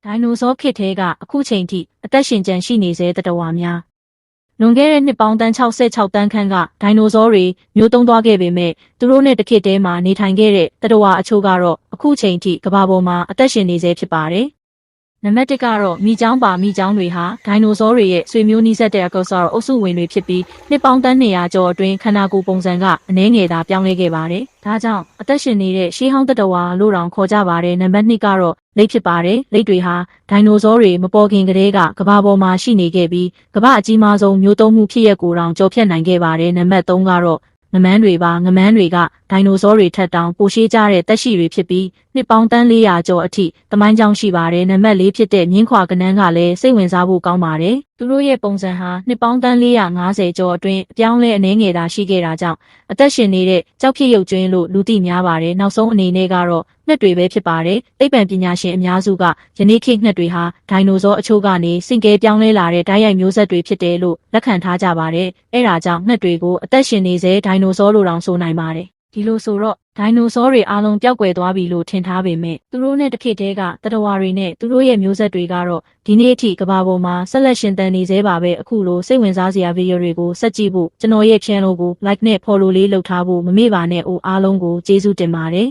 ဒိုင်နိုဆောခေတ်ထဲကအခုချိန်ထိအသက်ရှင်ကျန်ရှိနေစေသတ္တဝါများလွန်ခဲ့တဲ့နှစ်ပေါင်းတန်း66တန်းခန့်ကဒိုင်နိုဆောတွေမျိုးတုံးသွားခဲ့ပေမဲ့သူတို့နဲ့တစ်ခေတ်တည်းမှာနေထိုင်ခဲ့တဲ့သတ္တဝါအချို့ကတော့အခုချိန်ထိကမ္ဘာပေါ်မှာအသက်ရှင်နေစေဖြစ်ပါတယ်နံပါတ်1ကတော့မိချောင်းပါမိချောင်းတွေဟာဒိုင်နိုဆောတွေရဲ့ဆွေမျိုးနီးစပ်တဲ့အကောဆောအုပ်စုဝင်တွေဖြစ်ပြီးနှစ်ပေါင်းတန်း200ကျော်အတွင်းခန္ဓာကိုယ်ပုံစံကအနည်းငယ်သာပြောင်းလဲခဲ့ပါတယ်။ဒါကြောင့်အသက်ရှင်နေတဲ့ရှေးဟောင်းသတ္တဝါလို့တောင်ခေါ်ကြပါတယ်။နံပါတ်2ကတော့လိပ်ဖြစ်ပါတယ်။လိပ်တွေဟာဒိုင်နိုဆောတွေမပေါ်ခင်ကတည်းကကမ္ဘာပေါ်မှာရှိနေခဲ့ပြီးကမ္ဘာအကြီးမားဆုံးမျိုးတုံးမှုဖြစ်ရပ်ကိုတောင်ကျော်ဖြတ်နိုင်ခဲ့ပါတယ်။နံပါတ်3ကတော့ငမန်းတွေပါငမန်းတွေကဒိုင်နိုဆောတွေထက်တောင်ပိုရှည်ကြတဲ့သက်ရှိတွေဖြစ်ပြီးနှစ်ပေါင်းတန်း400ကျော်အထိသမိုင်းကြောင်းရှိပါတယ်နံပါတ်4ဖြစ်တဲ့မြင်းခွာကနန်းကလည်းစိတ်ဝင်စားဖို့ကောင်းပါတယ်သူတို့ရဲ့ပုံစံဟာနှစ်ပေါင်းတန်း450ကျော်အတွင်းအပြောင်းလဲအနည်းငယ်သာရှိခဲ့တာကြောင့်အသက်ရှင်နေတဲ့ကြောက်ဖြစ်ရုပ်ကျွင်းလို့လူသိများပါတယ်နောက်ဆုံးအနေနဲ့ကတော့ငှက်တွေပဲဖြစ်ပါတယ်သိပ္ပံပညာရှင်အများစုကယနေ့ခေတ်ငှက်တွေဟာဒိုင်နိုဆောအချို့ကနေစင်ကဲပြောင်းလဲလာတဲ့ဓာတ်ရိုက်မျိုးဆက်တွေဖြစ်တယ်လို့လက်ခံထားကြပါတယ်အဲဒါကြောင့်ငှက်တွေကိုအသက်ရှင်နေစေဒိုင်နိုဆောလို့တောင်ဆိုနိုင်ပါတယ်ဒီလိုဆိုတော့ဒိုင်နိုဆောတွေအားလုံးပျောက်ကွယ်သွားပြီလို့ထင်ထားပေမဲ့သူတို့နဲ့တစ်ခေတ်တည်းကသတ္တဝါတွေနဲ့သူတို့ရဲ့မျိုးဆက်တွေကတော့ဒီနေ့အထိကမ္ဘာပေါ်မှာဆက်လက်ရှင်သန်နေသေးပါပဲအခုလိုစိတ်ဝင်စားစရာဗီဒီယိုတွေကိုဆက်ကြည့်ဖို့ကျွန်တော်ရဲ့ channel ကို like နဲ့ follow လေးလုပ်ထားဖို့မမေ့ပါနဲ့အားလုံးကိုကျေးဇူးတင်ပါတယ်